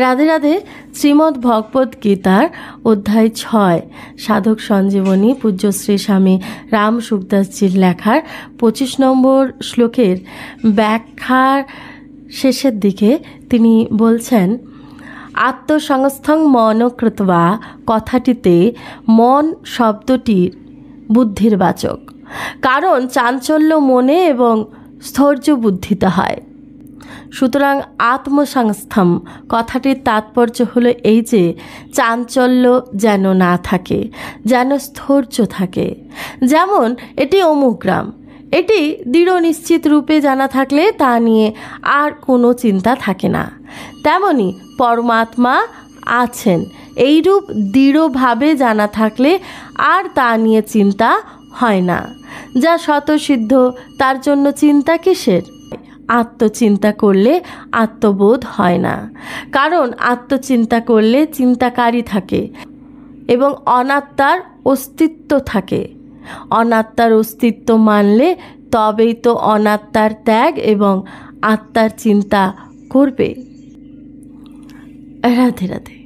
রাধে রাধে। শ্রীমদ্ ভগবদ গীতার অধ্যায় 6 সাধক সঞ্জীবনী পূজ্য শ্রী স্বামী রাম সুখদাসজির লেখার 25 নম্বর শ্লোকের ব্যাখ্যার শেষের দিকে তিনি বলছেন, আত্মসংস্থং মন কৃত্বা কথাটিতে মন শব্দটির বুদ্ধির বাচক, কারণ চাঞ্চল্য মনে এবং স্থৈর্য বুদ্ধিতে হয়। সুতরাং আত্মসংস্থম কথাটির তাৎপর্য হলো এই যে চাঞ্চল্য যেন না থাকে, যেন স্থৈর্য থাকে। যেমন এটি অমুক গ্রাম, এটি দৃঢ় নিশ্চিত রূপে জানা থাকলে তা নিয়ে আর কোনো চিন্তা থাকে না। তেমনি পরমাত্মা আছেন এইরূপ দৃঢ়ভাবে জানা থাকলে আর তা নিয়ে চিন্তা হয় না। যা স্বতঃসিদ্ধ তার জন্য চিন্তা কিসের? আত্মচিন্তা করলে আত্মবোধ হয় না, কারণ আত্মচিন্তা করলে চিন্তাকারী থাকে এবং অনাত্মার অস্তিত্ব থাকে। অনাত্মার অস্তিত্ব মানলে তবেই তো অনাত্মার ত্যাগ এবং আত্মার চিন্তা করবে। রাধে রাধে।